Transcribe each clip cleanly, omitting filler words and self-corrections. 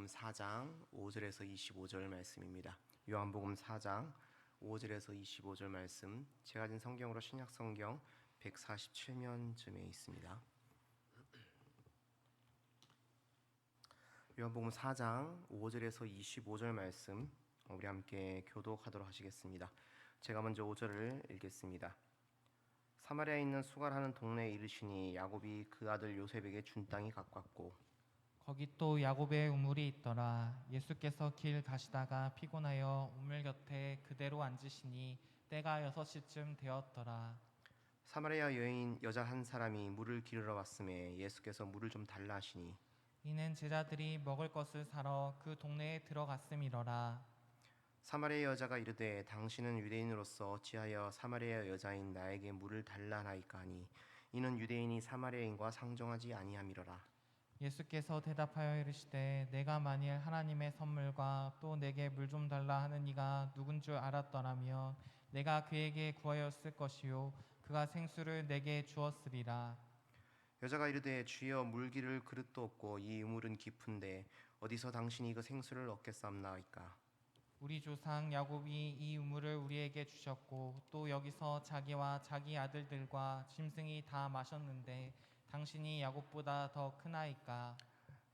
4장 5절에서 25절 말씀입니다. 요한복음 4장 5절에서 25절 말씀, 제가 가진 성경으로 신약성경 147면쯤에 있습니다. 요한복음 4장 5절에서 25절 말씀, 우리 함께 교독하도록 하시겠습니다. 제가 먼저 5절을 읽겠습니다. 사마리아에 있는 수갈하는 동네에 이르시니 야곱이 그 아들 요셉에게 준 땅이 가깝고 거기 또 야곱의 우물이 있더라. 예수께서 길 가시다가 피곤하여 우물 곁에 그대로 앉으시니 때가 6시쯤 되었더라. 사마리아 여인 여자 한 사람이 물을 기르러 왔음에 예수께서 물을 좀 달라 하시니 이는 제자들이 먹을 것을 사러 그 동네에 들어갔음이러라. 사마리아 여자가 이르되 당신은 유대인으로서 어찌하여 사마리아 여자인 나에게 물을 달라 하나이까 하니 이는 유대인이 사마리아인과 상종하지 아니함이로라. 예수께서 대답하여 이르시되 내가 만일 하나님의 선물과 또 내게 물 좀 달라 하는 이가 누군 줄 알았더라면 내가 그에게 구하였을 것이요 그가 생수를 내게 주었으리라. 여자가 이르되 주여 물 기를 그릇도 없고 이 우물은 깊은데 어디서 당신이 그 생수를 얻겠사옵나이까. 우리 조상 야곱이 이 우물을 우리에게 주셨고 또 여기서 자기와 자기 아들들과 짐승이 다 마셨는데 당신이 야곱보다 더 크나이까.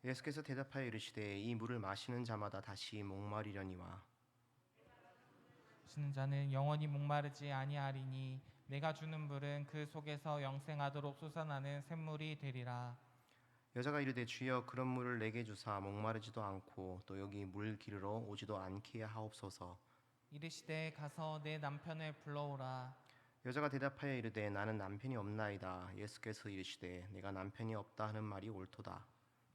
예수께서 대답하여 이르시되 이 물을 마시는 자마다 다시 목마르려니와 마시는 자는 영원히 목마르지 아니하리니 내가 주는 물은 그 속에서 영생하도록 솟아나는 샘물이 되리라. 여자가 이르되 주여 그런 물을 내게 주사 목마르지도 않고 또 여기 물 기르러 오지도 않게 하옵소서. 이르시되 가서 내 남편을 불러오라. 여자가 대답하여 이르되 나는 남편이 없나이다. 예수께서 이르시되 내가 남편이 없다 하는 말이 옳도다.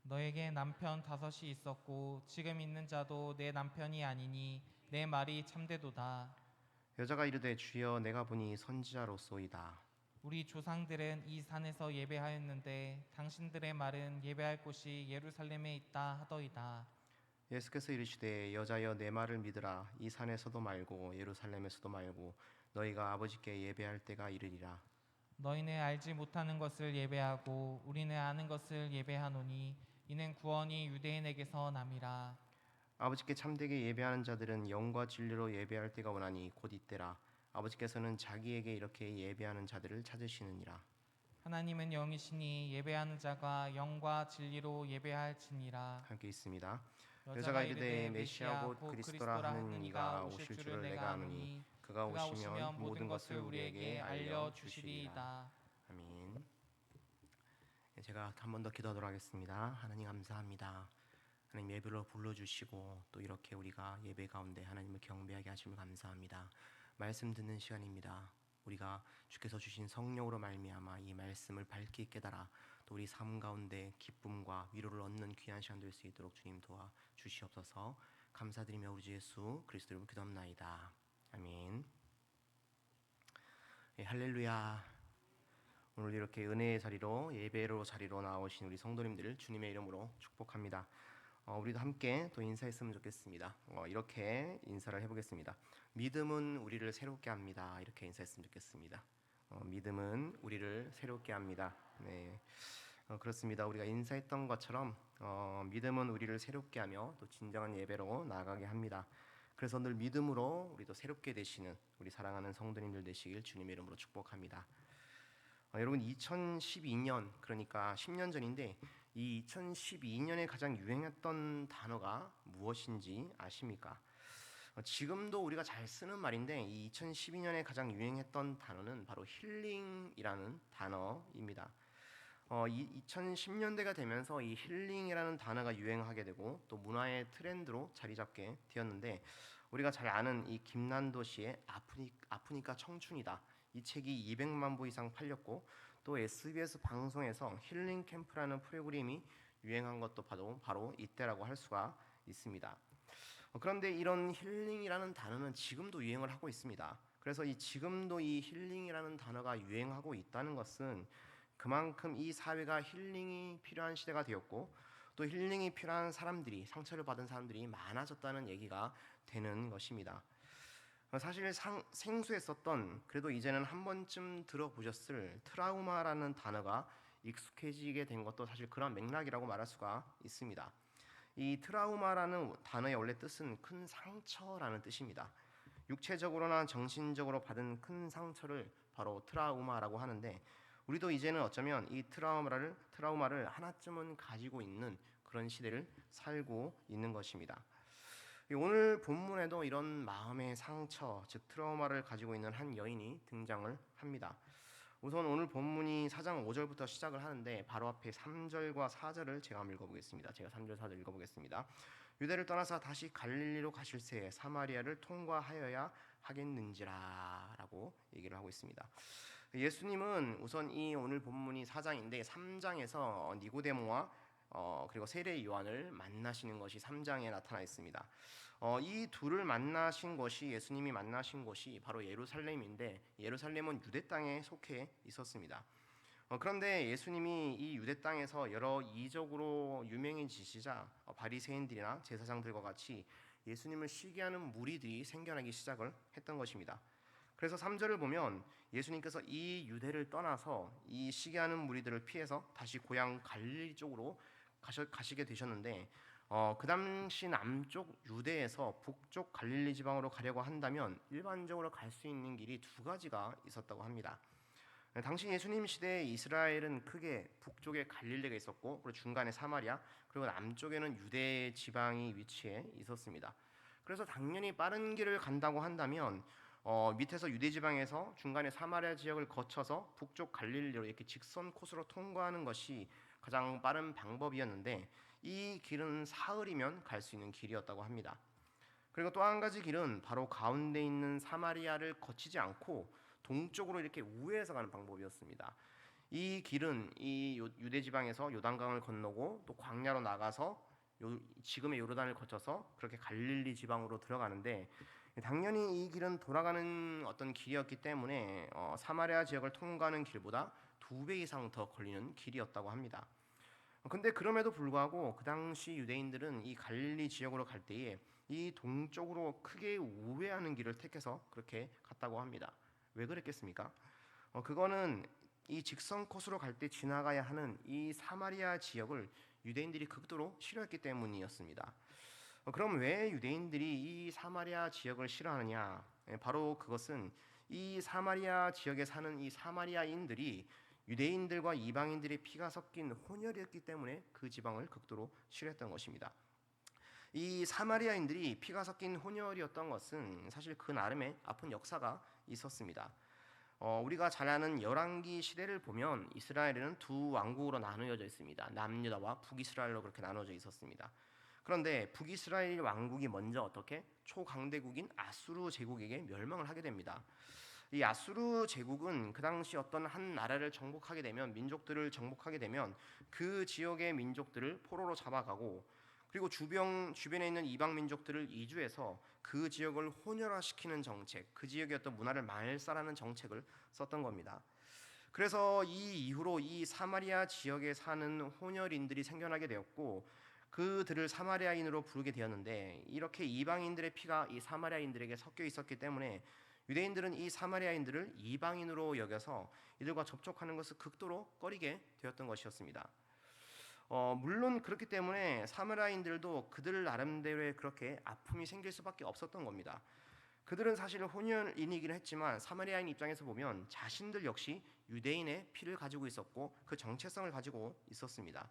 너에게 남편 5이 있었고 지금 있는 자도 내 남편이 아니니 내 말이 참되도다. 여자가 이르되 주여 내가 보니 선지자로소이다. 우리 조상들은 이 산에서 예배하였는데 당신들의 말은 예배할 곳이 예루살렘에 있다 하더이다. 예수께서 이르시되 여자여 내 말을 믿으라. 이 산에서도 말고 예루살렘에서도 말고 너희가 아버지께 예배할 때가 이르리라. 너희는 알지 못하는 것을 예배하고 우리는 아는 것을 예배하노니 이는 구원이 유대인에게서 남이라. 아버지께 참되게 예배하는 자들은 영과 진리로 예배할 때가 오나니 곧 이때라. 아버지께서는 자기에게 이렇게 예배하는 자들을 찾으시느니라. 하나님은 영이시니 예배하는 자가 영과 진리로 예배할지니라. 함께 있습니다. 여자가 이르되 메시아 곧 그리스도라 하는 이가 오실 줄을 내가 아노니 그가 오시면 모든 것을 우리에게 알려주시리이다. 아멘. 제가 한 번 더 기도하도록 하겠습니다. 하나님 감사합니다. 하나님 예배로 불러주시고 또 이렇게 우리가 예배 가운데 하나님을 경배하게 하심을 감사합니다. 말씀 듣는 시간입니다. 우리가 주께서 주신 성령으로 말미암아 이 말씀을 밝게 깨달아 또 우리 삶 가운데 기쁨과 위로를 얻는 귀한 시간 될 수 있도록 주님 도와 주시옵소서. 감사드리며 우리 주 예수 그리스도 이름으로 기도합나이다. 아멘. 할렐루야. 오늘 이렇게 은혜의 자리로 예배로 자리로 나오신 우리 성도님들을 주님의 이름으로 축복합니다. 우리도 함께 또 인사했으면 좋겠습니다. 이렇게 인사를 해보겠습니다. 믿음은 우리를 새롭게 합니다. 이렇게 인사했으면 좋겠습니다. 믿음은 우리를 새롭게 합니다. 네, 그렇습니다. 우리가 인사했던 것처럼 믿음은 우리를 새롭게 하며 또 진정한 예배로 나아가게 합니다. 그래서 늘 믿음으로 우리도 새롭게 되시는 우리 사랑하는 성도님들 되시길 주님의 이름으로 축복합니다. 여러분 2012년 그러니까 10년 전인데 이 2012년에 가장 유행했던 단어가 무엇인지 아십니까? 지금도 우리가 잘 쓰는 말인데 이 2012년에 가장 유행했던 단어는 바로 힐링이라는 단어입니다. 2010년대가 되면서 이 힐링이라는 단어가 유행하게 되고 또 문화의 트렌드로 자리 잡게 되었는데 우리가 잘 아는 이 김난도 씨의 아프니까 청춘이다. 이 책이 200만 부 이상 팔렸고 또 SBS 방송에서 힐링 캠프라는 프로그램이 유행한 것도 바로 이때라고 할 수가 있습니다. 그런데 이런 힐링이라는 단어는 지금도 유행을 하고 있습니다. 그래서 지금도 이 힐링이라는 단어가 유행하고 있다는 것은 그만큼 이 사회가 힐링이 필요한 시대가 되었고 또 힐링이 필요한 사람들이 상처를 받은 사람들이 많아졌다는 얘기가 되는 것입니다. 사실 생소했었던 그래도 이제는 한 번쯤 들어보셨을 트라우마라는 단어가 익숙해지게 된 것도 사실 그런 맥락이라고 말할 수가 있습니다. 이 트라우마라는 단어의 원래 뜻은 큰 상처라는 뜻입니다. 육체적으로나 정신적으로 받은 큰 상처를 바로 트라우마라고 하는데, 우리도 이제는 어쩌면 이 트라우마를 하나쯤은 가지고 있는 그런 시대를 살고 있는 것입니다. 오늘 본문에도 이런 마음의 상처, 즉 트라우마를 가지고 있는 한 여인이 등장을 합니다. 우선 오늘 본문이 4장 5절부터 시작을 하는데, 바로 앞에 3절과 4절을 제가 한번 읽어보겠습니다. 제가 3절 4절 읽어보겠습니다. 유대를 떠나서 다시 갈릴리로 가실새 사마리아를 통과하여야 하겠는지라 라고 얘기를 하고 있습니다. 예수님은 우선 이 오늘 본문이 4장인데 3장에서 니고데모와 그리고 세례 요한을 만나시는 것이 3장에 나타나 있습니다. 이 둘을 만나신 것이, 예수님이 만나신 곳이 바로 예루살렘인데, 예루살렘은 유대 땅에 속해 있었습니다. 그런데 예수님이 이 유대 땅에서 여러 이적으로 유명해지시자 바리새인들이나 제사장들과 같이 예수님을 시기하는 무리들이 생겨나기 시작을 했던 것입니다. 그래서 3절을 보면 예수님께서 이 유대를 떠나서 이 시기하는 무리들을 피해서 다시 고향 갈릴리 쪽으로 가시게 되셨는데, 그 당시 남쪽 유대에서 북쪽 갈릴리 지방으로 가려고 한다면 일반적으로 갈 수 있는 길이 두 가지가 있었다고 합니다. 당시 예수님 시대에 이스라엘은 크게 북쪽에 갈릴리가 있었고, 그리고 중간에 사마리아, 그리고 남쪽에는 유대 지방이 위치해 있었습니다. 그래서 당연히 빠른 길을 간다고 한다면 밑에서 유대 지방에서 중간에 사마리아 지역을 거쳐서 북쪽 갈릴리로 이렇게 직선 코스로 통과하는 것이 가장 빠른 방법이었는데, 이 길은 사흘이면 갈 수 있는 길이었다고 합니다. 그리고 또 한 가지 길은 바로 가운데 있는 사마리아를 거치지 않고 동쪽으로 이렇게 우회해서 가는 방법이었습니다. 이 길은 이 유대 지방에서 요단강을 건너고 또 광야로 나가서 지금의 요르단을 거쳐서 그렇게 갈릴리 지방으로 들어가는데, 당연히 이 길은 돌아가는 어떤 길이었기 때문에 사마리아 지역을 통과하는 길보다 2배 이상 더 걸리는 길이었다고 합니다. 근데 그럼에도 불구하고 그 당시 유대인들은 이 갈릴리 지역으로 갈 때에 이 동쪽으로 크게 우회하는 길을 택해서 그렇게 갔다고 합니다. 왜 그랬겠습니까? 그거는 이 직선 코스로 갈 때 지나가야 하는 이 사마리아 지역을 유대인들이 극도로 싫어했기 때문이었습니다. 그럼 왜 유대인들이 이 사마리아 지역을 싫어하느냐? 바로 그것은 이 사마리아 지역에 사는 이 사마리아인들이 유대인들과 이방인들의 피가 섞인 혼혈이었기 때문에 그 지방을 극도로 싫어했던 것입니다. 이 사마리아인들이 피가 섞인 혼혈이었던 것은 사실 그 나름의 아픈 역사가 있었습니다. 우리가 잘 아는 열왕기 시대를 보면 이스라엘에는 두 왕국으로 나누어져 있습니다. 남유다와 북이스라엘로 그렇게 나눠져 있었습니다. 그런데 북이스라엘 왕국이 먼저 어떻게 초강대국인 아수르 제국에게 멸망을 하게 됩니다. 이 아수르 제국은 그 당시 어떤 한 나라를 정복하게 되면, 민족들을 정복하게 되면 그 지역의 민족들을 포로로 잡아가고, 그리고 주변에 있는 이방 민족들을 이주해서 그 지역을 혼혈화시키는 정책, 그 지역의 어떤 문화를 말살하는 정책을 썼던 겁니다. 그래서 이 이후로 이 사마리아 지역에 사는 혼혈인들이 생겨나게 되었고, 그들을 사마리아인으로 부르게 되었는데, 이렇게 이방인들의 피가 이 사마리아인들에게 섞여 있었기 때문에 유대인들은 이 사마리아인들을 이방인으로 여겨서 이들과 접촉하는 것을 극도로 꺼리게 되었던 것이었습니다. 물론 그렇기 때문에 사마리아인들도 그들 나름대로의 그렇게 아픔이 생길 수밖에 없었던 겁니다. 그들은 사실 혼혈인이긴 했지만 사마리아인 입장에서 보면 자신들 역시 유대인의 피를 가지고 있었고 그 정체성을 가지고 있었습니다.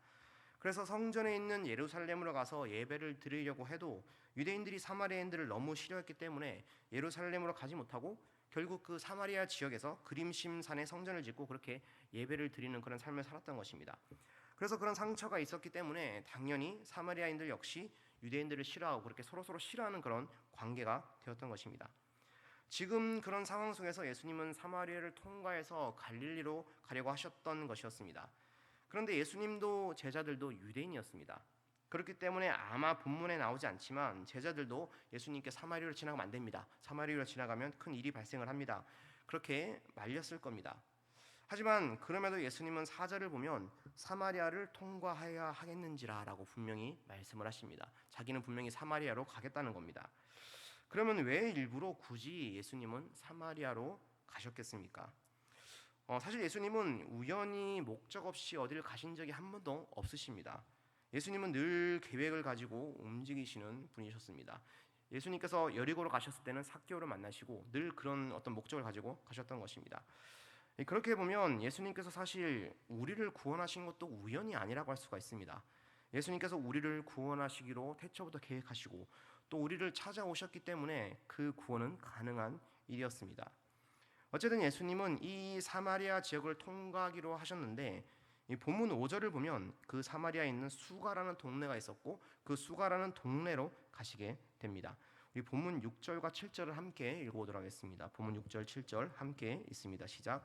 그래서 성전에 있는 예루살렘으로 가서 예배를 드리려고 해도 유대인들이 사마리아인들을 너무 싫어했기 때문에 예루살렘으로 가지 못하고 결국 그 사마리아 지역에서 그림심산에 성전을 짓고 그렇게 예배를 드리는 그런 삶을 살았던 것입니다. 그래서 그런 상처가 있었기 때문에 당연히 사마리아인들 역시 유대인들을 싫어하고 그렇게 서로서로 싫어하는 그런 관계가 되었던 것입니다. 지금 그런 상황 속에서 예수님은 사마리아를 통과해서 갈릴리로 가려고 하셨던 것이었습니다. 그런데 예수님도 제자들도 유대인이었습니다. 그렇기 때문에 아마 본문에 나오지 않지만 제자들도 예수님께 사마리아로 지나가면 안 됩니다. 사마리아로 지나가면 큰 일이 발생을 합니다. 그렇게 말렸을 겁니다. 하지만 그럼에도 예수님은 4절을 보면 사마리아를 통과해야 하겠는지라 라고 분명히 말씀을 하십니다. 자기는 분명히 사마리아로 가겠다는 겁니다. 그러면 왜 일부러 굳이 예수님은 사마리아로 가셨겠습니까? 사실 예수님은 우연히 목적 없이 어디를 가신 적이 한 번도 없으십니다. 예수님은 늘 계획을 가지고 움직이시는 분이셨습니다. 예수님께서 여리고로 가셨을 때는 삭개오를 만나시고 늘 그런 어떤 목적을 가지고 가셨던 것입니다. 그렇게 보면 예수님께서 사실 우리를 구원하신 것도 우연이 아니라고 할 수가 있습니다. 예수님께서 우리를 구원하시기로 태초부터 계획하시고 또 우리를 찾아오셨기 때문에 그 구원은 가능한 일이었습니다. 어쨌든 예수님은 이 사마리아 지역을 통과하기로 하셨는데 이 본문 5절을 보면 그 사마리아에 있는 수가라는 동네가 있었고 그 수가라는 동네로 가시게 됩니다. 우리 본문 6절과 7절을 함께 읽어보도록 하겠습니다. 본문 6절 7절 함께 있습니다. 시작.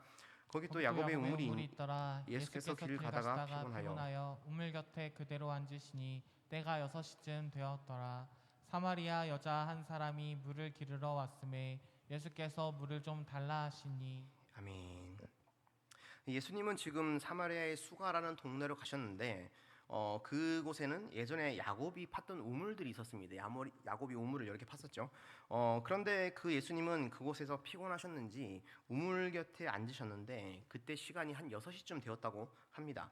거기 또 야곱의 우물이 있더라. 예수께서 길을 가다가 피곤하여 우물 곁에 그대로 앉으시니 때가 6시쯤 되었더라. 사마리아 여자 한 사람이 물을 기르러 왔음에 예수께서 물을 좀 달라 하시니. 아멘. 예수님은 지금 사마리아의 수가라는 동네로 가셨는데 그곳에는 예전에 야곱이 팠던 우물들이 있었습니다. 야곱이 우물을 이렇게 팠었죠. 그런데 그 예수님은 그곳에서 피곤하셨는지 우물 곁에 앉으셨는데 그때 시간이 한 6시쯤 되었다고 합니다.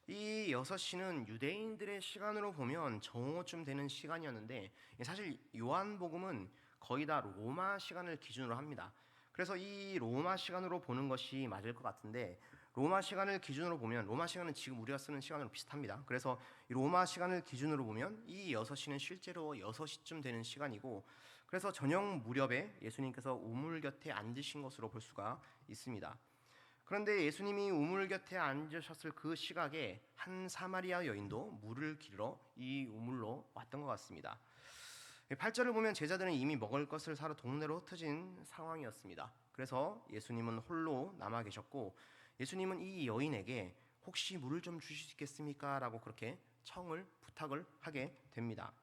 이 6시는 유대인들의 시간으로 보면 정오쯤 되는 시간이었는데 사실 요한복음은 거의 다 로마 시간을 기준으로 합니다. 그래서 이 로마 시간으로 보는 것이 맞을 것 같은데 로마 시간을 기준으로 보면 로마 시간은 지금 우리가 쓰는 시간으로 비슷합니다. 그래서 이 로마 시간을 기준으로 보면 이 6시는 실제로 6시쯤 되는 시간이고 그래서 저녁 무렵에 예수님께서 우물 곁에 앉으신 것으로 볼 수가 있습니다. 그런데 예수님이 우물 곁에 앉으셨을 그 시각에 한 사마리아 여인도 물을 기르러 이 우물로 왔던 것 같습니다. 8절을 보면 제자들은 이미 먹을 것을 사러 동네로 흩어진 상황이었습니다. 그래서 예수님은 홀로 남아 계셨고 예수님은 이 여인에게 혹시 물을 좀 주실 수 있겠습니까? 라고 그렇게 부탁을 하게 됩니다.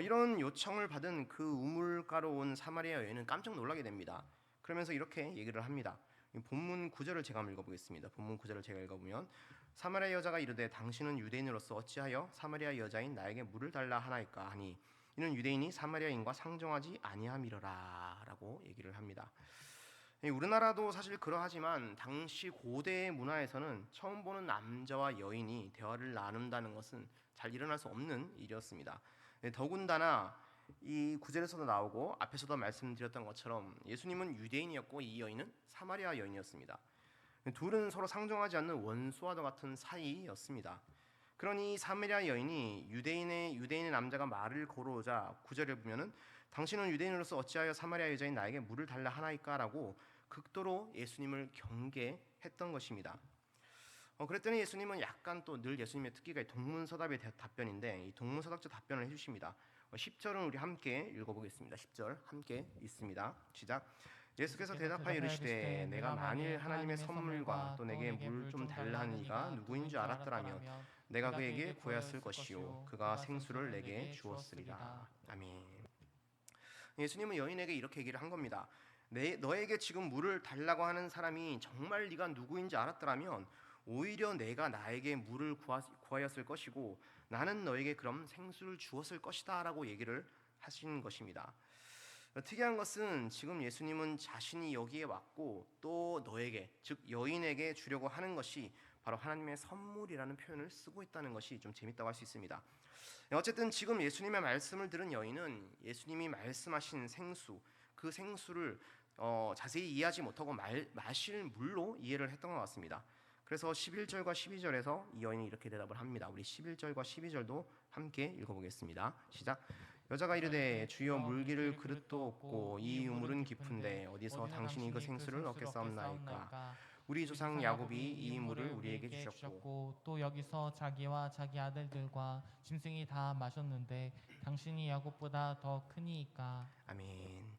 이런 요청을 받은 그 우물가로 온 사마리아 여인은 깜짝 놀라게 됩니다. 그러면서 이렇게 얘기를 합니다. 본문 9절을 제가 한번 읽어보겠습니다. 본문 9절을 제가 읽어보면 사마리아 여자가 이르되 당신은 유대인으로서 어찌하여 사마리아 여자인 나에게 물을 달라 하나이까 하니 이는 유대인이 사마리아인과 상종하지 아니함이러라 라고 얘기를 합니다. 우리나라도 사실 그러하지만 당시 고대 문화에서는 처음 보는 남자와 여인이 대화를 나눈다는 것은 잘 일어날 수 없는 일이었습니다. 더군다나 이 구절에서도 나오고 앞에서도 말씀드렸던 것처럼 예수님은 유대인이었고 이 여인은 사마리아 여인이었습니다. 둘은 서로 상종하지 않는 원수와도 같은 사이였습니다. 그러니 사마리아 여인이 유대인의 남자가 말을 걸어오자 구절을 보면은 당신은 유대인으로서 어찌하여 사마리아 여자인 나에게 물을 달라 하나이까라고 극도로 예수님을 경계했던 것입니다. 그랬더니 예수님은 약간 또 늘 예수님의 특기가 동문서답의 답변인데 이 동문서답적 답변을 해주십니다. 10절은 우리 함께 읽어보겠습니다. 10절 함께 있습니다. 시작. 예수께서 대답하여 이르시되 내가 만일 하나님의 선물과 또 내게 물 좀 달라 하는 이가 누구인 줄 알았더라면 내가 그에게 구하였을 것이요 그가 생수를 내게 주었으리라. 아멘. 예수님은 여인에게 이렇게 얘기를 한 겁니다. 너에게 지금 물을 달라고 하는 사람이 정말 네가 누구인지 알았더라면 오히려 내가 나에게 물을 구하였을 것이고 나는 너에게 그럼 생수를 주었을 것이다 라고 얘기를 하신 것입니다. 특이한 것은 지금 예수님은 자신이 여기에 왔고 또 너에게 즉 여인에게 주려고 하는 것이 바로 하나님의 선물이라는 표현을 쓰고 있다는 것이 좀 재밌다고 할 수 있습니다. 어쨌든 지금 예수님의 말씀을 들은 여인은 예수님이 말씀하신 생수 그 생수를 자세히 이해하지 못하고 마실 물로 이해를 했던 것 같습니다. 그래서 11절과 12절에서 이 여인이 이렇게 대답을 합니다. 우리 11절과 12절도 함께 읽어보겠습니다. 시작. 여자가 이르되 주여 물기를 그릇도 없고 이 우물은 깊은데 어디서 당신이 그 생수를 얻겠사옵나이까. 우리 조상 야곱이 이 물을 우리에게 주셨고 또 여기서 자기와 자기 아들들과 짐승이 다 마셨는데 당신이 야곱보다 더 크니이까. 아멘.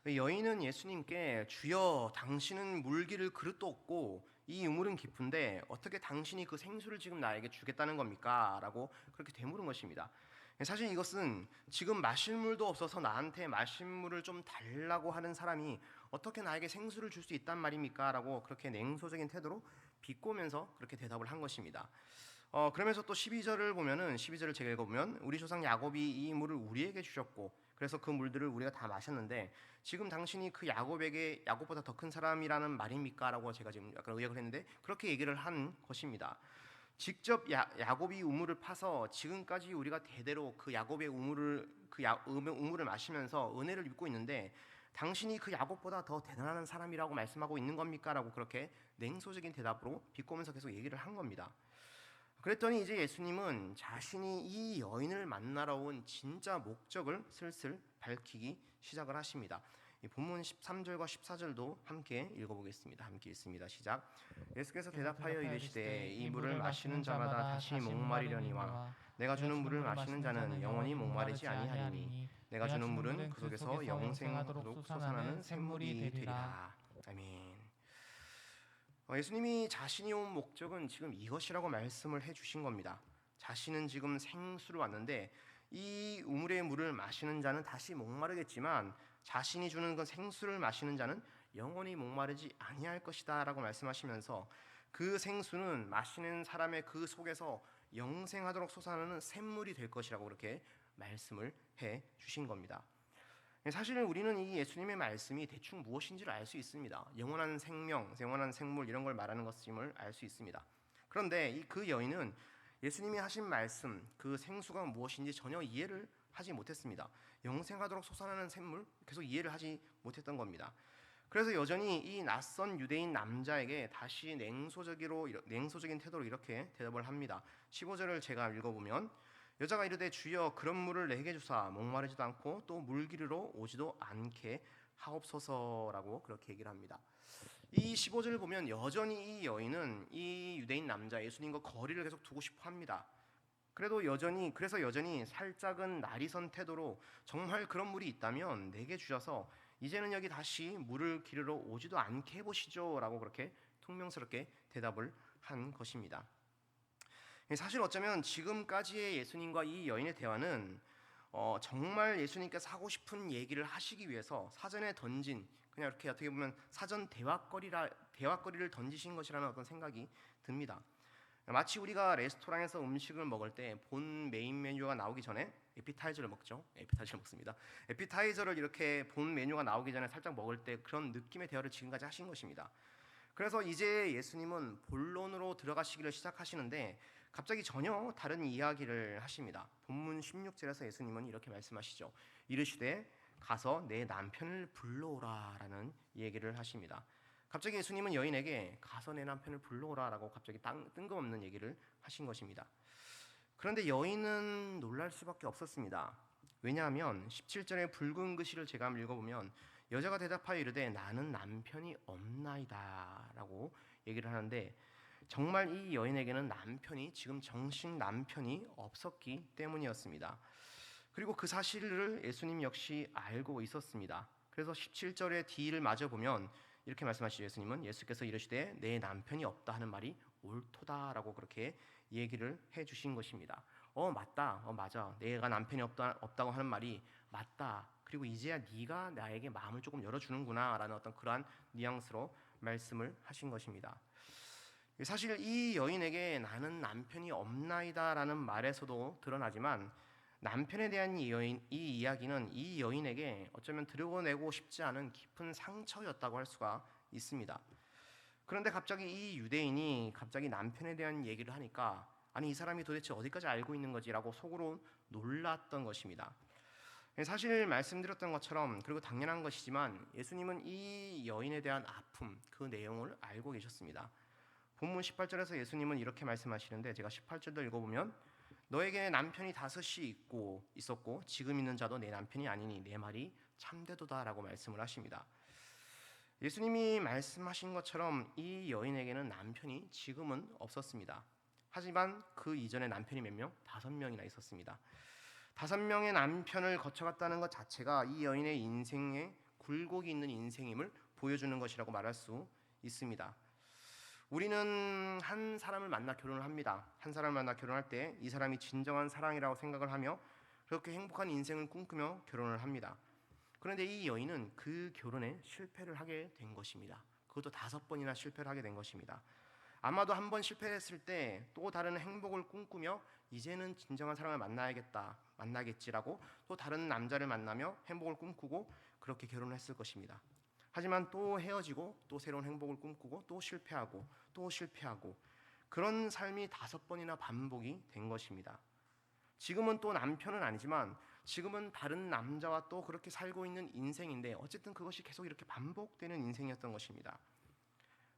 여인은 예수님께 주여 당신은 물기를 그릇도 없고 이 우물은 깊은데 어떻게 당신이 그 생수를 지금 나에게 주겠다는 겁니까? 라고 그렇게 되물은 것입니다. 사실 이것은 지금 마실 물도 없어서 나한테 마실 물을 좀 달라고 하는 사람이 어떻게 나에게 생수를 줄 수 있단 말입니까? 라고 그렇게 냉소적인 태도로 비꼬면서 그렇게 대답을 한 것입니다. 그러면서 또 12절을 보면은 12절을 제가 읽어보면 우리 조상 야곱이 이 물을 우리에게 주셨고 그래서 그 물들을 우리가 다 마셨는데 지금 당신이 그 야곱보다 더 큰 사람이라는 말입니까? 라고 제가 지금 약간 의역을 했는데 그렇게 얘기를 한 것입니다. 직접 야곱이 우물을 파서 지금까지 우리가 대대로 그 야곱의 우물을 마시면서 은혜를 입고 있는데 당신이 그 야곱보다 더 대단한 사람이라고 말씀하고 있는 겁니까? 라고 그렇게 냉소적인 대답으로 비꼬면서 계속 얘기를 한 겁니다. 그랬더니 이제 예수님은 자신이 이 여인을 만나러 온 진짜 목적을 슬슬 밝히기 시작을 하십니다. 이 본문 13절과 14절도 함께 읽어보겠습니다. 함께 읽습니다. 시작. 예수께서 대답하여 이르시되 이 물을 마시는 자마다 다시 목마르려니와 내가 주는 물을 마시는 자는 영원히 목마르지 아니하리니 내가 주는 물은 그 속에서 영생하도록 솟아나는 샘물이 되리라. 아멘. 예수님이 자신이 온 목적은 지금 이것이라고 말씀을 해주신 겁니다. 자신은 지금 생수로 왔는데 이 우물의 물을 마시는 자는 다시 목마르겠지만 자신이 주는 그 생수를 마시는 자는 영원히 목마르지 아니할 것이다 라고 말씀하시면서 그 생수는 마시는 사람의 그 속에서 영생하도록 솟아나는 샘물이 될 것이라고 그렇게 말씀을 해 주신 겁니다. 사실 우리는 이 예수님의 말씀이 대충 무엇인지를 알 수 있습니다. 영원한 생명, 영원한 생물 이런 걸 말하는 것임을 알 수 있습니다. 그런데 그 여인은 예수님이 하신 말씀, 그 생수가 무엇인지 전혀 이해를 하지 못했습니다. 영생하도록 솟아나는 샘물 계속 이해를 하지 못했던 겁니다. 그래서 여전히 이 낯선 유대인 남자에게 다시 냉소적인 태도로 이렇게 대답을 합니다. 15절을 제가 읽어보면 여자가 이르되 주여 그런 물을 내게 주사 목마르지도 않고 또 물기르러 오지도 않게 하옵소서라고 그렇게 얘기를 합니다. 이 15절을 보면 여전히 이 여인은 이 유대인 남자 예수님과 거리를 계속 두고 싶어 합니다. 그래서 여전히 살짝은 날이선 태도로 정말 그런 물이 있다면 내게 주셔서 이제는 여기 다시 물을 기르러 오지도 않게 해보시죠 라고 그렇게 퉁명스럽게 대답을 한 것입니다. 사실 어쩌면 지금까지의 예수님과 이 여인의 대화는 정말 예수님께서 하고 싶은 얘기를 하시기 위해서 사전에 던진 그냥 이렇게 어떻게 보면 사전 대화거리를 던지신 것이라는 어떤 생각이 듭니다. 마치 우리가 레스토랑에서 음식을 먹을 때 본 메인 메뉴가 나오기 전에 에피타이저를 먹죠. 에피타이저를 먹습니다. 에피타이저를 이렇게 본 메뉴가 나오기 전에 살짝 먹을 때 그런 느낌의 대화를 지금까지 하신 것입니다. 그래서 이제 예수님은 본론으로 들어가시기를 시작하시는데 갑자기 전혀 다른 이야기를 하십니다. 본문 16절에서 예수님은 이렇게 말씀하시죠. 이르시되 가서 내 남편을 불러오라라는 얘기를 하십니다. 갑자기 예수님은 여인에게 가서 내 남편을 불러오라라고 갑자기 뜬금없는 얘기를 하신 것입니다. 그런데 여인은 놀랄 수밖에 없었습니다. 왜냐하면 17절의 붉은 글씨를 제가 한번 읽어보면 여자가 대답하여 이르되 나는 남편이 없나이다라고 얘기를 하는데 정말 이 여인에게는 지금 정식 남편이 없었기 때문이었습니다. 그리고 그 사실을 예수님 역시 알고 있었습니다. 그래서 17절의 뒤를 마저 보면 이렇게 말씀하시죠. 예수께서 이르시되 내 남편이 없다 하는 말이 옳도다라고 그렇게 얘기를 해주신 것입니다. 맞다, 맞아. 내가 남편이 없다고 하는 말이 맞다. 그리고 이제야 네가 나에게 마음을 조금 열어주는구나라는 어떤 그러한 뉘앙스로 말씀을 하신 것입니다. 사실 이 여인에게 나는 남편이 없나이다라는 말에서도 드러나지만 남편에 대한 이 이야기는 이 여인에게 어쩌면 드러내고 싶지 않은 깊은 상처였다고 할 수가 있습니다. 그런데 갑자기 이 유대인이 갑자기 남편에 대한 얘기를 하니까 아니 이 사람이 도대체 어디까지 알고 있는 거지라고 속으로 놀랐던 것입니다. 사실 말씀드렸던 것처럼 그리고 당연한 것이지만 예수님은 이 여인에 대한 아픔 그 내용을 알고 계셨습니다. 본문 18절에서 예수님은 이렇게 말씀하시는데 제가 18절도 읽어보면 너에게 남편이 5이 있었고 지금 있는 자도 내 남편이 아니니 내 말이 참되도다라고 말씀을 하십니다. 예수님이 말씀하신 것처럼 이 여인에게는 남편이 지금은 없었습니다. 하지만 그 이전에 남편이 몇 명? 5명이나 있었습니다. 5명의 남편을 거쳐갔다는 것 자체가 이 여인의 인생에 굴곡이 있는 인생임을 보여주는 것이라고 말할 수 있습니다. 우리는 한 사람을 만나 결혼을 합니다. 한 사람을 만나 결혼할 때 이 사람이 진정한 사랑이라고 생각을 하며 그렇게 행복한 인생을 꿈꾸며 결혼을 합니다. 그런데 이 여인은 그 결혼에 실패를 하게 된 것입니다. 그것도 5번이나 실패를 하게 된 것입니다. 아마도 한 번 실패했을 때 또 다른 행복을 꿈꾸며 이제는 진정한 사랑을 만나겠지라고 또 다른 남자를 만나며 행복을 꿈꾸고 그렇게 결혼을 했을 것입니다. 하지만 또 헤어지고 또 새로운 행복을 꿈꾸고 또 실패하고 그런 삶이 5번이나 반복이 된 것입니다. 지금은 또 남편은 아니지만 지금은 다른 남자와 또 그렇게 살고 있는 인생인데 어쨌든 그것이 계속 이렇게 반복되는 인생이었던 것입니다.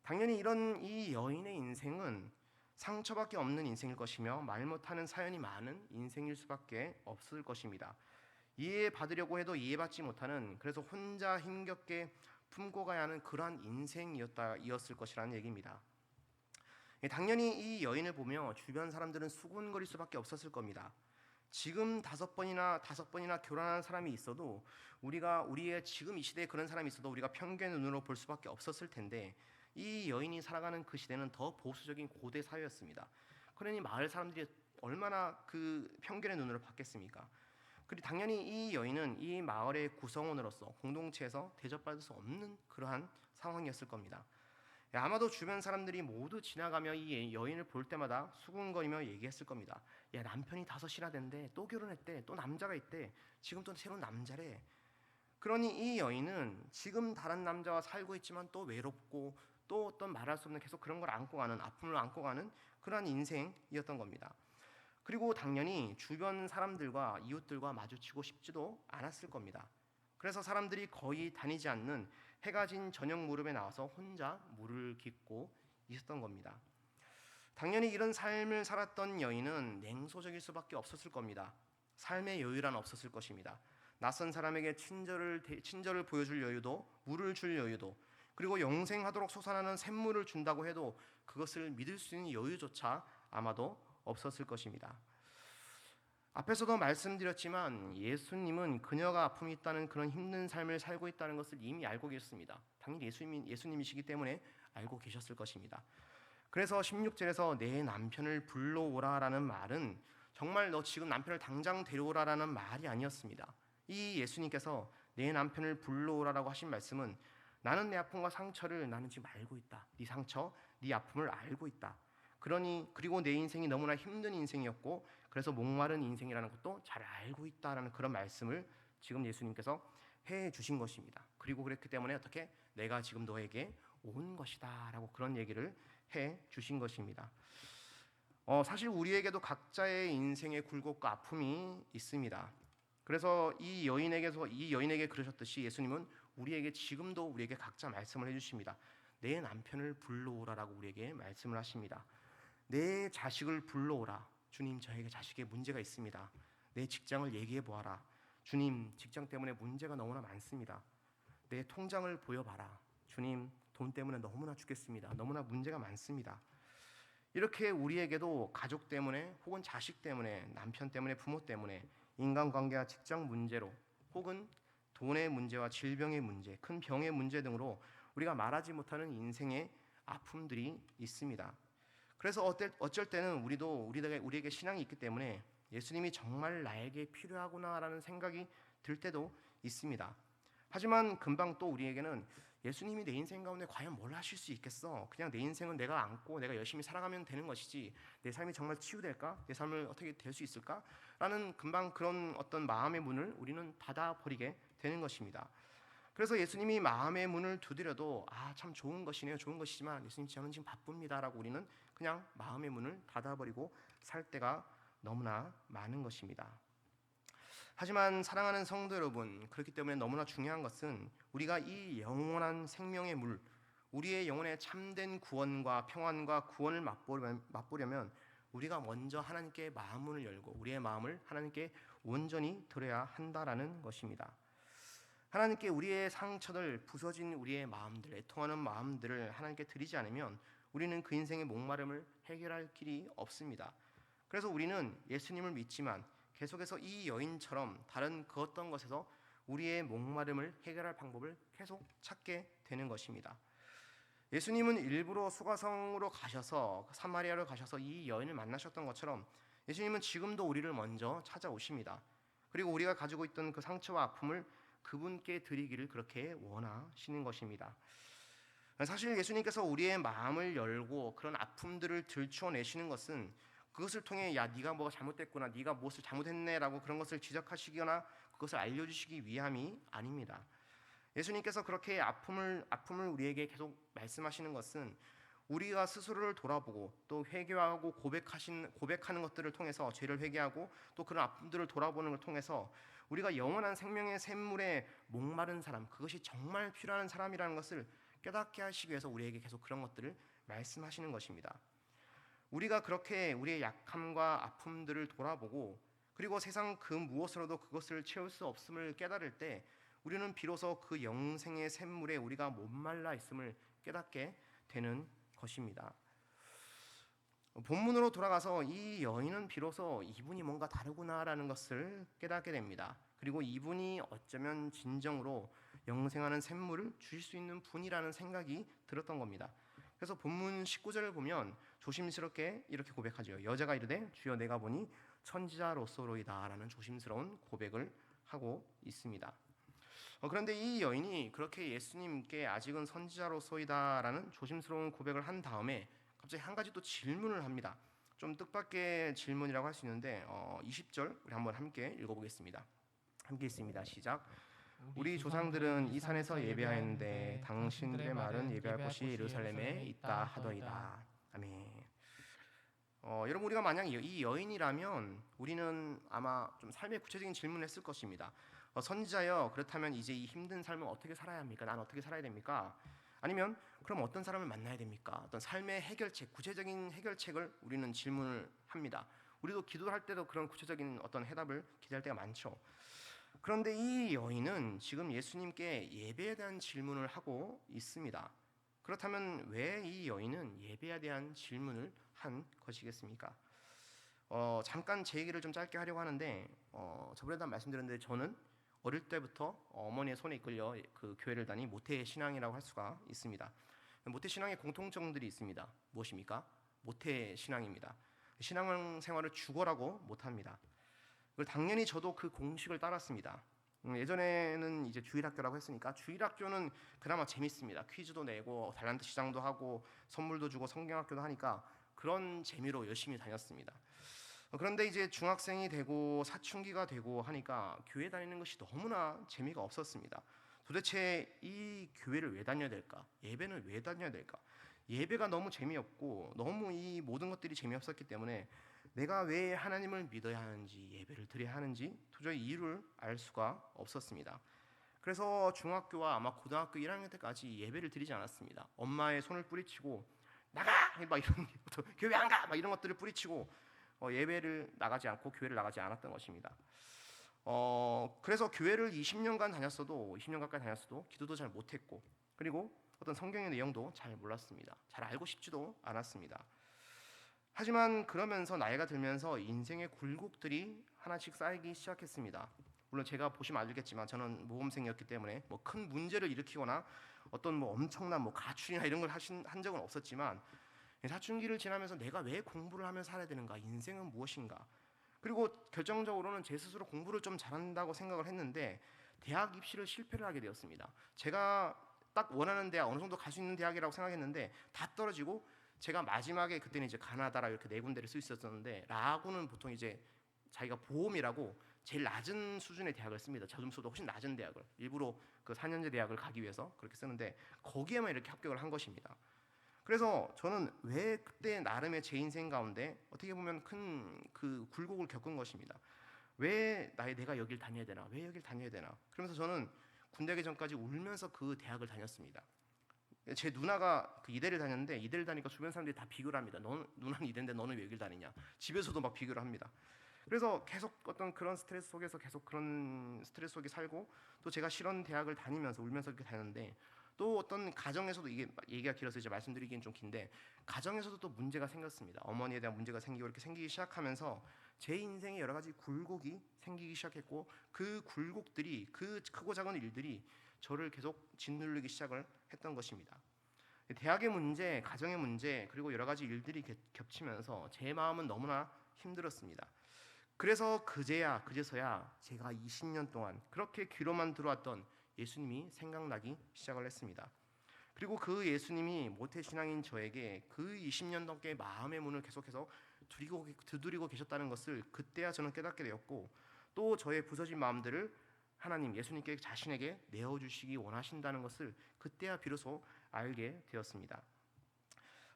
당연히 이 여인의 인생은 상처밖에 없는 인생일 것이며 말 못하는 사연이 많은 인생일 수밖에 없을 것입니다. 이해받으려고 해도 이해받지 못하는, 그래서 혼자 힘겹게 품고 가야 하는 그러한 인생이었을 것이라는 얘기입니다. 당연히 이 여인을 보며 주변 사람들은 수군거릴 수밖에 없었을 겁니다. 지금 5번이나 결혼한 사람이 있어도 우리의 지금 이 시대에 그런 사람이 있어도 우리가 편견의 눈으로 볼 수밖에 없었을 텐데, 이 여인이 살아가는 그 시대는 더 보수적인 고대 사회였습니다. 그러니 마을 사람들이 얼마나 그 편견의 눈으로 봤겠습니까? 그리고 당연히 이 여인은 이 마을의 구성원으로서 공동체에서 대접받을 수 없는 그러한 상황이었을 겁니다. 아마도 주변 사람들이 모두 지나가며 이 여인을 볼 때마다 수군거리며 얘기했을 겁니다. 야, 남편이 5이나 된대, 또 결혼했대, 또 남자가 있대, 지금 또 새로운 남자래. 그러니 이 여인은 지금 다른 남자와 살고 있지만 또 외롭고 또 어떤 말할 수 없는 계속 그런 걸 안고 가는, 아픔을 안고 가는 그러한 인생이었던 겁니다. 그리고 당연히 주변 사람들과 이웃들과 마주치고 싶지도 않았을 겁니다. 그래서 사람들이 거의 다니지 않는 해가 진 저녁 무렵에 나와서 혼자 물을 깃고 있었던 겁니다. 당연히 이런 삶을 살았던 여인은 냉소적일 수밖에 없었을 겁니다. 삶의 여유란 없었을 것입니다. 낯선 사람에게 친절을 보여줄 여유도, 물을 줄 여유도, 그리고 영생하도록 솟아나는 샘물을 준다고 해도 그것을 믿을 수 있는 여유조차 아마도 없었을 것입니다. 앞에서도 말씀드렸지만 예수님은 그녀가 아픔이 있다는 그런 힘든 삶을 살고 있다는 것을 이미 알고 계셨습니다. 당연히 예수님이시기 때문에 알고 계셨을 것입니다. 그래서 16절에서 내 남편을 불러오라라는 말은 정말 너 지금 남편을 당장 데려오라라는 말이 아니었습니다. 이 예수님께서 내 남편을 불러오라라고 하신 말씀은 나는 내 아픔과 상처를 나는 지금 알고 있다. 네 상처, 네 아픔을 알고 있다. 그리고 내 인생이 너무나 힘든 인생이었고 그래서 목마른 인생이라는 것도 잘 알고 있다라는 그런 말씀을 지금 예수님께서 해 주신 것입니다. 그리고 그랬기 때문에 어떻게 내가 지금 너에게 온 것이다라고 그런 얘기를 해 주신 것입니다. 사실 우리에게도 각자의 인생의 굴곡과 아픔이 있습니다. 그래서 이 여인에게 그러셨듯이 예수님은 지금도 우리에게 각자 말씀을 해주십니다. 내 남편을 불러오라라고 우리에게 말씀을 하십니다. 내 자식을 불러오라. 주님, 저에게 자식에 문제가 있습니다. 내 직장을 얘기해 보아라. 주님, 직장 때문에 문제가 너무나 많습니다. 내 통장을 보여봐라. 주님, 돈 때문에 너무나 죽겠습니다. 너무나 문제가 많습니다. 이렇게 우리에게도 가족 때문에 혹은 자식 때문에, 남편 때문에, 부모 때문에, 인간관계와 직장 문제로 혹은 돈의 문제와 질병의 문제, 큰 병의 문제 등으로 우리가 말하지 못하는 인생의 아픔들이 있습니다. 그래서 어쩔 때는 우리에게 신앙이 있기 때문에 예수님이 정말 나에게 필요하구나라는 생각이 들 때도 있습니다. 하지만 금방 또 우리에게는 예수님이 내 인생 가운데 과연 뭘 하실 수 있겠어? 그냥 내 인생은 내가 안고 내가 열심히 살아가면 되는 것이지 내 삶이 정말 치유될까? 내 삶을 어떻게 될 수 있을까? 라는 금방 그런 어떤 마음의 문을 우리는 닫아버리게 되는 것입니다. 그래서 예수님이 마음의 문을 두드려도 참 좋은 것이네요. 좋은 것이지만 예수님 저는 지금 바쁩니다라고 우리는 그냥 마음의 문을 닫아버리고 살 때가 너무나 많은 것입니다. 하지만 사랑하는 성도 여러분, 그렇기 때문에 너무나 중요한 것은 우리가 이 영원한 생명의 물, 우리의 영혼의 참된 구원과 평안과 구원을 맛보려면 우리가 먼저 하나님께 마음문을 열고 우리의 마음을 하나님께 온전히 드려야 한다라는 것입니다. 하나님께 우리의 상처들, 부서진 우리의 마음들, 애통하는 마음들을 하나님께 드리지 않으면 우리는 그 인생의 목마름을 해결할 길이 없습니다. 그래서 우리는 예수님을 믿지만 계속해서 이 여인처럼 다른 그 어떤 것에서 우리의 목마름을 해결할 방법을 계속 찾게 되는 것입니다. 예수님은 일부러 수가성으로 가셔서 사마리아로 가셔서 이 여인을 만나셨던 것처럼 예수님은 지금도 우리를 먼저 찾아오십니다. 그리고 우리가 가지고 있던 그 상처와 아픔을 그분께 드리기를 그렇게 원하시는 것입니다. 사실 예수님께서 우리의 마음을 열고 그런 아픔들을 들추어내시는 것은 그것을 통해 야 네가 뭐가 잘못됐구나, 네가 무엇을 잘못했네라고 그런 것을 지적하시거나 그것을 알려주시기 위함이 아닙니다. 예수님께서 그렇게 아픔을 우리에게 계속 말씀하시는 것은 우리가 스스로를 돌아보고 또 회개하고 고백하는 것들을 통해서 죄를 회개하고 또 그런 아픔들을 돌아보는 걸 통해서 우리가 영원한 생명의 샘물에 목마른 사람, 그것이 정말 필요한 사람이라는 것을 깨닫게 하시기 위해서 우리에게 계속 그런 것들을 말씀하시는 것입니다. 우리가 그렇게 우리의 약함과 아픔들을 돌아보고 그리고 세상 그 무엇으로도 그것을 채울 수 없음을 깨달을 때 우리는 비로소 그 영생의 샘물에 우리가 목말라 있음을 깨닫게 되는 것입니다. 본문으로 돌아가서 이 여인은 비로소 이분이 뭔가 다르구나라는 것을 깨닫게 됩니다. 그리고 이분이 어쩌면 진정으로 영생하는 샘물을 주실 수 있는 분이라는 생각이 들었던 겁니다. 그래서 본문 19절을 보면 조심스럽게 이렇게 고백하죠. 여자가 이르되 주여 내가 보니 천지자로서로이다 라는 조심스러운 고백을 하고 있습니다. 그런데 이 여인이 그렇게 예수님께 아직은 선지자로서이다 라는 조심스러운 고백을 한 다음에 갑자기 한 가지 또 질문을 합니다. 좀 뜻밖의 질문이라고 할 수 있는데 20절 우리 한번 함께 읽어보겠습니다. 함께 있습니다. 시작. 우리 조상들은 이 산에서 예배하였는데 당신들의 말은 예배할 곳이 예루살렘에 있다 하더이다. 아멘. 여러분 우리가 만약 이 여인이라면 우리는 아마 좀 삶의 구체적인 질문을 했을 것입니다. 선지자여 그렇다면 이제 이 힘든 삶을 어떻게 살아야 합니까? 난 어떻게 살아야 됩니까? 아니면 그럼 어떤 사람을 만나야 됩니까? 어떤 삶의 해결책, 구체적인 해결책을 우리는 질문을 합니다. 우리도 기도할 때도 그런 구체적인 어떤 해답을 기대할 때가 많죠. 그런데 이 여인은 지금 예수님께 예배에 대한 질문을 하고 있습니다. 그렇다면 왜 이 여인은 예배에 대한 질문을 한 것이겠습니까? 잠깐 제 얘기를 좀 짧게 하려고 하는데 저번에도 말씀드렸는데 저는 어릴 때부터 어머니의 손에 이끌려 그 교회를 다니 모태 신앙이라고 할 수가 있습니다. 모태 신앙의 공통점들이 있습니다. 무엇입니까? 모태 신앙입니다. 신앙 생활을 죽어라고 못합니다. 당연히 저도 그 공식을 따랐습니다. 예전에는 이제 주일학교라고 했으니까 주일학교는 그나마 재밌습니다. 퀴즈도 내고 달란트 시장도 하고 선물도 주고 성경학교도 하니까 그런 재미로 열심히 다녔습니다. 그런데 이제 중학생이 되고 사춘기가 되고 하니까 교회 다니는 것이 너무나 재미가 없었습니다. 도대체 이 교회를 왜 다녀야 될까? 예배는 왜 다녀야 될까? 예배가 너무 재미없고 너무 이 모든 것들이 재미없었기 때문에 내가 왜 하나님을 믿어야 하는지 예배를 드려야 하는지 도저히 이유를 알 수가 없었습니다. 그래서 중학교와 아마 고등학교 1학년 때까지 예배를 드리지 않았습니다. 엄마의 손을 뿌리치고 나가! 막 이런 교회 안 가! 막 이런 것들을 뿌리치고 예배를 나가지 않고 교회를 나가지 않았던 것입니다. 그래서 교회를 20년간 가까이 다녔어도 기도도 잘 못했고 그리고 어떤 성경의 내용도 잘 몰랐습니다. 잘 알고 싶지도 않았습니다. 하지만 그러면서 나이가 들면서 인생의 굴곡들이 하나씩 쌓이기 시작했습니다. 물론 제가 보시면 알겠지만 저는 모범생이었기 때문에 뭐 큰 문제를 일으키거나 어떤 뭐 엄청난 뭐 가출이나 이런 걸 한 적은 없었지만 사춘기를 지나면서 내가 왜 공부를 하면서 살아야 되는가? 인생은 무엇인가? 그리고 결정적으로는 제 스스로 공부를 좀 잘한다고 생각을 했는데 대학 입시를 실패를 하게 되었습니다. 제가 딱 원하는 대학 어느 정도 갈 수 있는 대학이라고 생각했는데 다 떨어지고 제가 마지막에 그때는 이제 가나다라 이렇게 네 군데를 쓸 수 있었는데 라고는 보통 이제 자기가 보험이라고 제일 낮은 수준의 대학을 씁니다. 점수도 훨씬 낮은 대학을 일부러 그 4년제 대학을 가기 위해서 그렇게 쓰는데 거기에만 이렇게 합격을 한 것입니다. 그래서 저는 왜 그때 나름의 제 인생 가운데 어떻게 보면 큰 그 굴곡을 겪은 것입니다. 왜 내가 여길 다녀야 되나? 왜 여길 다녀야 되나? 그러면서 저는 군대 가기 전까지 울면서 그 대학을 다녔습니다. 제 누나가 그 이대를 다녔는데 이대를 다니까 주변 사람들이 다 비교를 합니다. 누나는 이대인데 너는 왜 여길 다니냐? 집에서도 막 비교를 합니다. 그래서 계속 어떤 그런 스트레스 속에서 계속 그런 스트레스 속에 살고 또 제가 실험 대학을 다니면서 울면서 이렇게 다녔는데 또 어떤 가정에서도 이게 얘기가 길어서 이제 말씀드리기는 좀 긴데 가정에서도 또 문제가 생겼습니다. 어머니에 대한 문제가 생기고 이렇게 생기기 시작하면서 제 인생에 여러 가지 굴곡이 생기기 시작했고 그 굴곡들이 그 크고 작은 일들이 저를 계속 짓누르기 시작을 했던 것입니다. 대학의 문제, 가정의 문제 그리고 여러 가지 일들이 겹치면서 제 마음은 너무나 힘들었습니다. 그래서 그제서야 제가 20년 동안 그렇게 귀로만 들어왔던 예수님이 생각나기 시작을 했습니다. 그리고 그 예수님이 모태신앙인 저에게 그 20년 넘게 마음의 문을 계속해서 두드리고 계셨다는 것을 그때야 저는 깨닫게 되었고 또 저의 부서진 마음들을 하나님 예수님께 자신에게 내어주시기 원하신다는 것을 그때야 비로소 알게 되었습니다.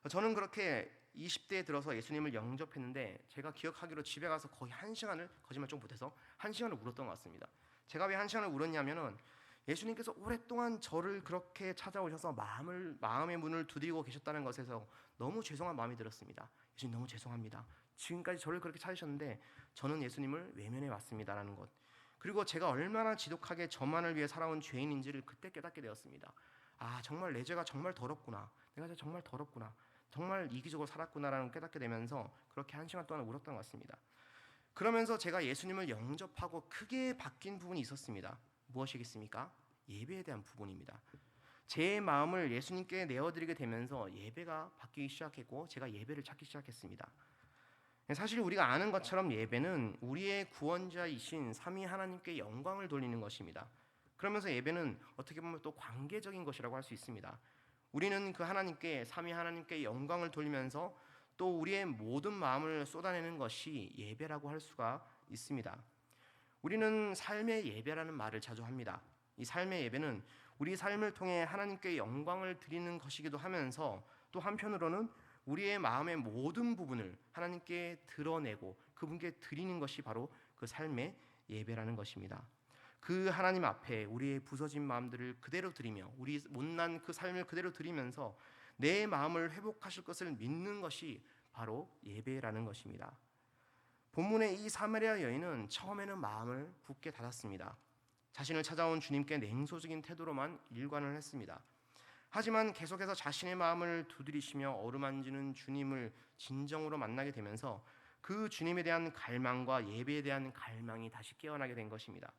저는 그렇게 20대에 들어서 예수님을 영접했는데 제가 기억하기로 집에 가서 거의 1시간을, 거짓말 좀 못해서 1시간을 울었던 것 같습니다. 제가 왜 1시간을 울었냐면은 예수님께서 오랫동안 저를 그렇게 찾아오셔서 마음의 문을 두드리고 계셨다는 것에서 너무 죄송한 마음이 들었습니다. 예수님 너무 죄송합니다. 지금까지 저를 그렇게 찾으셨는데 저는 예수님을 외면해 왔습니다라는 것. 그리고 제가 얼마나 지독하게 저만을 위해 살아온 죄인인지를 그때 깨닫게 되었습니다. 아, 정말 내 죄가 정말 더럽구나. 내가 정말 더럽구나. 정말 이기적으로 살았구나라는 걸 깨닫게 되면서 그렇게 1시간 동안 울었던 것 같습니다. 그러면서 제가 예수님을 영접하고 크게 바뀐 부분이 있었습니다. 무엇이겠습니까? 예배에 대한 부분입니다. 제 마음을 예수님께 내어드리게 되면서 예배가 바뀌기 시작했고 제가 예배를 찾기 시작했습니다. 사실 우리가 아는 것처럼 예배는 우리의 구원자이신 삼위 하나님께 영광을 돌리는 것입니다. 그러면서 예배는 어떻게 보면 또 관계적인 것이라고 할 수 있습니다. 우리는 그 하나님께, 삼위 하나님께 영광을 돌리면서 또 우리의 모든 마음을 쏟아내는 것이 예배라고 할 수가 있습니다. 우리는 삶의 예배라는 말을 자주 합니다. 이 삶의 예배는 우리 삶을 통해 하나님께 영광을 드리는 것이기도 하면서 또 한편으로는 우리의 마음의 모든 부분을 하나님께 드러내고 그분께 드리는 것이 바로 그 삶의 예배라는 것입니다. 그 하나님 앞에 우리의 부서진 마음들을 그대로 드리며 우리 못난 그 삶을 그대로 드리면서 내 마음을 회복하실 것을 믿는 것이 바로 예배라는 것입니다. 본문의 이 사마리아 여인은 처음에는 마음을 굳게 닫았습니다. 자신을 찾아온 주님께 냉소적인 태도로만 일관을 했습니다. 하지만 계속해서 자신의 마음을 두드리시며 어루만지는 주님을 진정으로 만나게 되면서 그 주님에 대한 갈망과 예배에 대한 갈망이 다시 깨어나게 된 것입니다.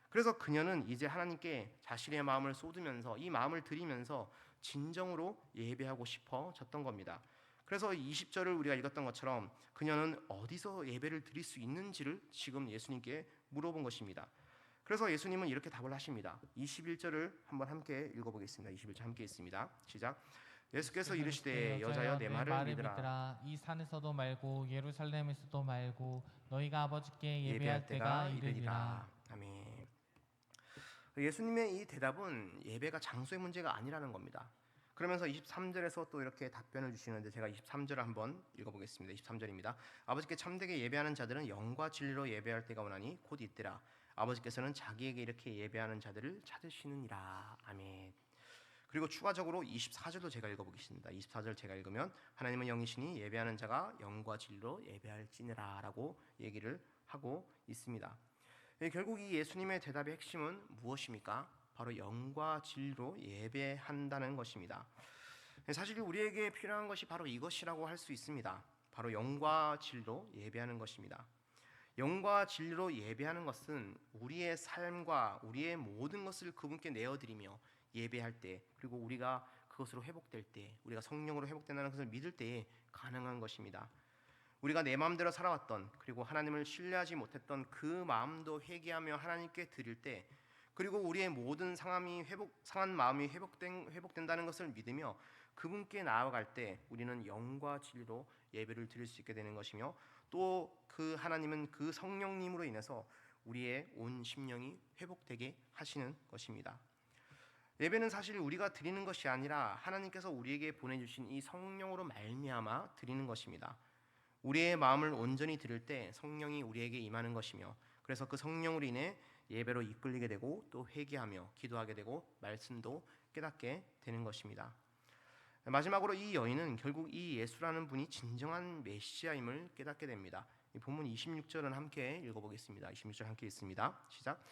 그래서 그녀는 이제 하나님께 자신의 마음을 쏟으면서 이 마음을 드리면서 진정으로 예배하고 싶어졌던 겁니다. 그래서 20절을 우리가 읽었던 것처럼 그녀는 어디서 예배를 드릴 수 있는지를 지금 예수님께 물어본 것입니다. 그래서 예수님은 이렇게 답을 하십니다. 21절을 한번 함께 읽어보겠습니다. 21절 함께 있습니다. 시작. 예수께서 이르시되 여자여 내 말을 믿으라. 이 산에서도 말고 예루살렘에서도 말고 너희가 아버지께 예배할 때가 이르리라. 아멘. 예수님의 이 대답은 예배가 장소의 문제가 아니라는 겁니다. 그러면서 23절에서 또 이렇게 답변을 주시는데 제가 23절을 한번 읽어보겠습니다. 23절입니다. 아버지께 참되게 예배하는 자들은 영과 진리로 예배할 때가 오나니 곧 이때라. 아버지께서는 자기에게 이렇게 예배하는 자들을 찾으시느니라. 아멘. 그리고 추가적으로 24절도 제가 읽어보겠습니다. 24절 제가 읽으면 하나님은 영이시니 예배하는 자가 영과 진리로 예배할지니라 라고 얘기를 하고 있습니다. 결국 이 예수님의 대답의 핵심은 무엇입니까? 바로 영과 진리로 예배한다는 것입니다. 사실 우리에게 필요한 것이 바로 이것이라고 할 수 있습니다. 바로 영과 진리로 예배하는 것입니다. 영과 진리로 예배하는 것은 우리의 삶과 우리의 모든 것을 그분께 내어드리며 예배할 때, 그리고 우리가 그것으로 회복될 때, 우리가 성령으로 회복된다는 것을 믿을 때에 가능한 것입니다. 우리가 내 마음대로 살아왔던, 그리고 하나님을 신뢰하지 못했던 그 마음도 회개하며 하나님께 드릴 때, 그리고 우리의 모든 상한 마음이 회복된다는 것을 믿으며 그분께 나아갈 때 우리는 영과 진리로 예배를 드릴 수 있게 되는 것이며, 또 그 하나님은 그 성령님으로 인해서 우리의 온 심령이 회복되게 하시는 것입니다. 예배는 사실 우리가 드리는 것이 아니라 하나님께서 우리에게 보내주신 이 성령으로 말미암아 드리는 것입니다. 우리의 마음을 온전히 드릴 때 성령이 우리에게 임하는 것이며, 그래서 그 성령으로 인해 예배로 이끌리게 되고 또 회개하며 기도하게 되고 말씀도 깨닫게 되는 것입니다. 마지막으로 이 여인은 결국 이 예수라는 분이 진정한 메시아임을 깨닫게 됩니다. 이 본문 26절은 함께 읽어보겠습니다. 26절 함께 있습니다. 시작.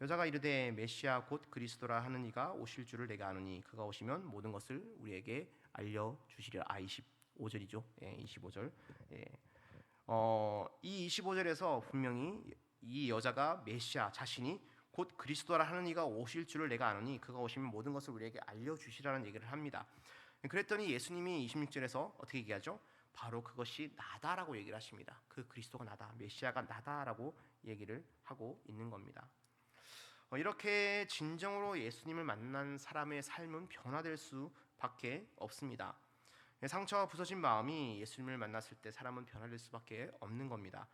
여자가 이르되 메시아 곧 그리스도라 하는 이가 오실 줄을 내가 아노니 그가 오시면 모든 것을 우리에게 알려주시리라. 25절이죠. 25절. 이 25절에서 분명히 이 여자가 메시아 자신이 곧 그리스도라 하는 이가 오실 줄을 내가 아노니 그가 오시면 모든 것을 우리에게 알려주시라는 얘기를 합니다. 그랬더니 예수님이 26절에서 어떻게 얘기하죠? 바로 그것이 나다라고 얘기를 하십니다. 그 그리스도가 나다, 메시아가 나다라고 얘기를 하고 있는 겁니다. 이렇게 진정으로 예수님을 만난 사람의 삶은 변화될 수밖에 없습니다. 상처와 부서진 마음이 예수님을 만났을 때 사람은 변화될 수밖에 없는 겁니다.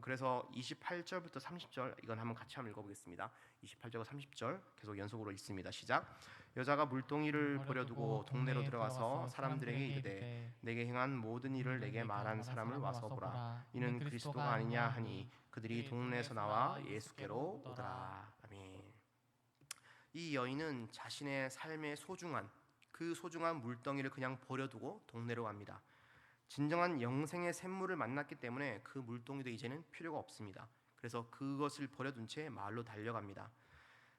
그래서 28절부터 30절 이건 한번 같이 한번 읽어보겠습니다. 28절과 30절 계속 연속으로 읽습니다. 시작. 여자가 물동이를 버려두고 동네로 들어가서 사람들에게 이르되 내게 행한 모든 일을 내게 말한 사람을 와서 보라. 이는 그리스도가 아니냐 하니 그들이 동네에서 나와 예수께로 오더라. 아멘. 이 여인은 자신의 삶의 소중한 그 소중한 물덩이를 그냥 버려두고 동네로 갑니다. 진정한 영생의 샘물을 만났기 때문에 그 물동이도 이제는 필요가 없습니다. 그래서 그것을 버려둔 채 마을로 달려갑니다.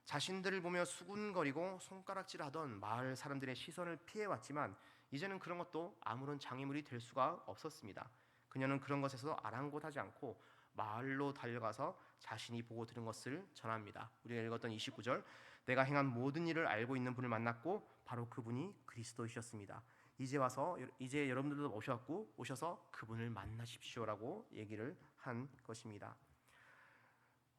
자신들을 보며 수군거리고 손가락질하던 마을 사람들의 시선을 피해왔지만 이제는 그런 것도 아무런 장애물이 될 수가 없었습니다. 그녀는 그런 것에서 아랑곳하지 않고 마을로 달려가서 자신이 보고 들은 것을 전합니다. 우리가 읽었던 29절, 내가 행한 모든 일을 알고 있는 분을 만났고 바로 그분이 그리스도이셨습니다. 이제 여러분들도 오셔서 그분을 만나십시오라고 얘기를 한 것입니다.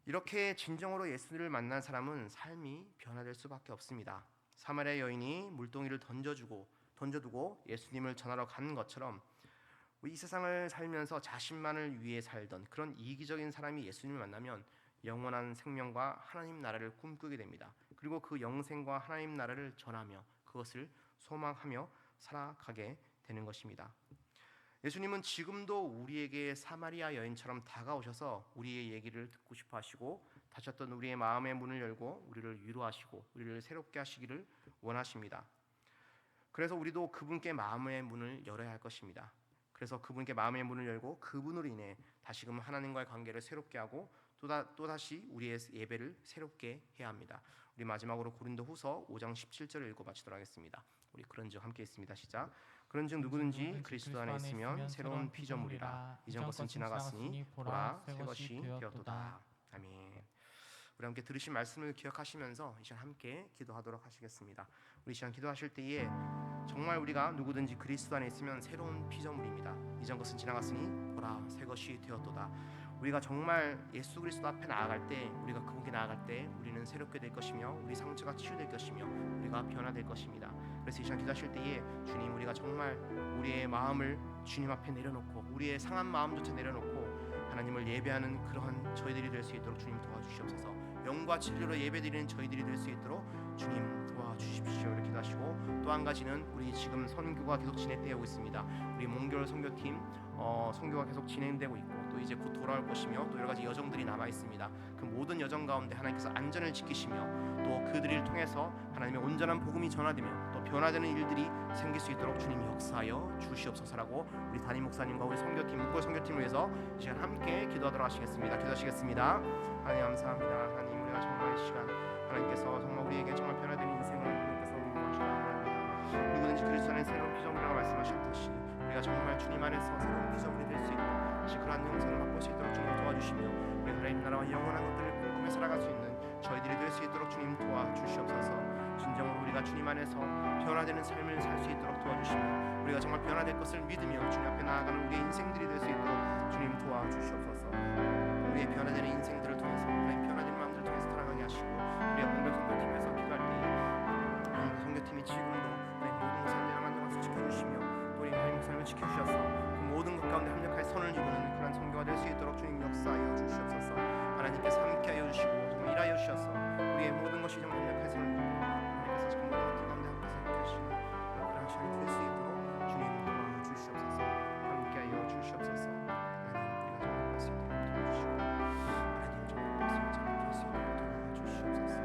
이렇게 진정으로 예수를 만난 사람은 삶이 변화될 수밖에 없습니다. 사마리아 여인이 물동이를 던져두고 예수님을 전하러 간 것처럼 이 세상을 살면서 자신만을 위해 살던 그런 이기적인 사람이 예수님을 만나면 영원한 생명과 하나님 나라를 꿈꾸게 됩니다. 그리고 그 영생과 하나님 나라를 전하며 그것을 소망하며 살아가게 되는 것입니다. 예수님은 지금도 우리에게 사마리아 여인처럼 다가오셔서 우리의 얘기를 듣고 싶어 하시고 닫혔던 우리의 마음의 문을 열고 우리를 위로하시고 우리를 새롭게 하시기를 원하십니다. 그래서 우리도 그분께 마음의 문을 열어야 할 것입니다. 그래서 그분께 마음의 문을 열고 그분으로 인해 다시금 하나님과의 관계를 새롭게 하고 또다시 우리의 예배를 새롭게 해야 합니다. 우리 마지막으로 고린도후서 5장 17절을 읽고 마치도록 하겠습니다. 우리 그런즉 함께 있습니다. 시작. 그런즉 누구든지 그리스도 안에 있으면 새로운 피조물이라. 이전 것은 지나갔으니 보라 새 것이 되었도다. 아멘. 우리 함께 들으신 말씀을 기억하시면서 이 시간 함께 기도하도록 하시겠습니다. 우리 시간 기도하실 때에 정말 우리가 누구든지 그리스도 안에 있으면 새로운 피조물입니다. 이전 것은 지나갔으니 보라 새 것이 되었도다. 우리가 정말 예수 그리스도 앞에 나아갈 때 우리가 그분께 나아갈 때 우리는 새롭게 될 것이며 우리 상처가 치유될 것이며 우리가 변화될 것입니다. 그래서 이 시간 기도하실 때에 주님 우리가 정말 우리의 마음을 주님 앞에 내려놓고 우리의 상한 마음조차 내려놓고 하나님을 예배하는 그러한 저희들이 될 수 있도록 주님 도와주시옵소서. 영과 진리로 예배드리는 저희들이 될 수 있도록 주님 도와주십시오. 이렇게 기도하시고 또 한 가지는 우리 지금 선교가 계속 진행되고 있습니다. 우리 몽골 선교팀 선교가 계속 진행되고 있고 또 이제 곧 돌아올 것이며 또 여러 가지 여정들이 남아 있습니다. 그 모든 여정 가운데 하나님께서 안전을 지키시며 또 그들을 통해서 하나님의 온전한 복음이 전하되며 또 변화되는 일들이 생길 수 있도록 주님이 역사하여 주시옵소서라고 우리 담임 목사님과 우리 선교팀 몽골 선교팀을 위해서 이 시간 함께 기도하도록 하시겠습니다. 기도하시겠습니다. 하나님 감사합니다. 하나님 우리가 정말 이 시간 하나님께서 정말 우리에게 정말 변화되는 인생을 하나님께서 원하시기 바랍니다. 누구든지 그리스도 안에 새로운 피조물이라고 말씀하셨듯이 우리가 정말 주님 안에서 새로운 피조물이 될 수 있도록 다시 그러한 영생을 맛볼 수 있도록 주님 도와주시며 우리 하나님 나라와 영원한 것들을 꿈꾸며 살아갈 수 있는 저희들이 될 수 있도록 주님 도와주시옵소서. 진정으로 우리가 주님 안에서 변화되는 삶을 살 수 있도록 도와주시며 우리가 정말 변화될 것을 믿으며 주님 앞에 나아가는 우리의 인생들이 될 수 있도록 주님 도와주시옵소서. 우리의 변화되는 인생들을 통해서 하나님 변화되는 마음들을 통해서 살아가게 하시고 우리가 공백 선교팀에서 기도할 때 하나님 선교팀이 지금도 하나님 모든 것을 안전한 지켜주시며 또 우리 하나님 목사님을 지켜주셔서 그 모든 것 가운데 합력하여 선을 이루는 그런 선교가 될 수 있도록 주님 역사하여 주시옵소서. 하나님께서 함께하여 주시고 정말 일하여 주셔서 우리의 모든 것이 정말 합력하여 선을 이루고 하나님께서 정말 모든 가운데 함께서 하시는 그런 시간이 될 수 있도록 주님 도와주시옵소서. 함께하여 주시옵소서. 하나님 우리가 정말 할수 있도록 도와주시고 하나님 정말 말씀을 잘할 수 있도록 도와주시옵소서.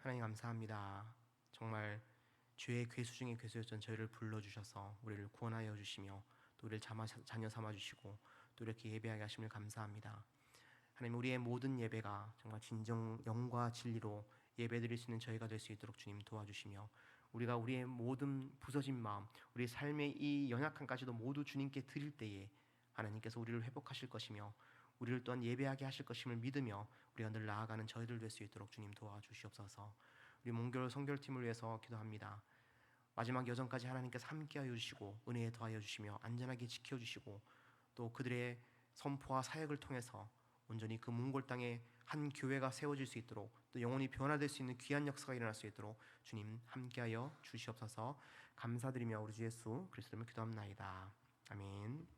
하나님 감사합니다. 정말 주의 괴수 중에 괴수였던 저희를 불러주셔서 우리를 구원하여 주시며 또 우리를 자녀 삼아주시고 또 이렇게 예배하게 하심을 감사합니다. 하나님 우리의 모든 예배가 정말 진정 영과 진리로 예배드릴 수 있는 저희가 될 수 있도록 주님 도와주시며 우리가 우리의 모든 부서진 마음 우리 삶의 이 연약함까지도 모두 주님께 드릴 때에 하나님께서 우리를 회복하실 것이며 우리를 또한 예배하게 하실 것임을 믿으며 우리가 늘 나아가는 저희들 될 수 있도록 주님 도와주시옵소서. 우리 몽골 선교팀을 위해서 기도합니다. 마지막 여정까지 하나님께서 함께하여 주시고 은혜에 더하여 주시며 안전하게 지켜주시고 또 그들의 선포와 사역을 통해서 온전히 그 몽골 땅에 한 교회가 세워질 수 있도록 또 영혼이 변화될 수 있는 귀한 역사가 일어날 수 있도록 주님 함께하여 주시옵소서. 감사드리며 우리 주 예수 그리스도를 기도합나이다. 아멘.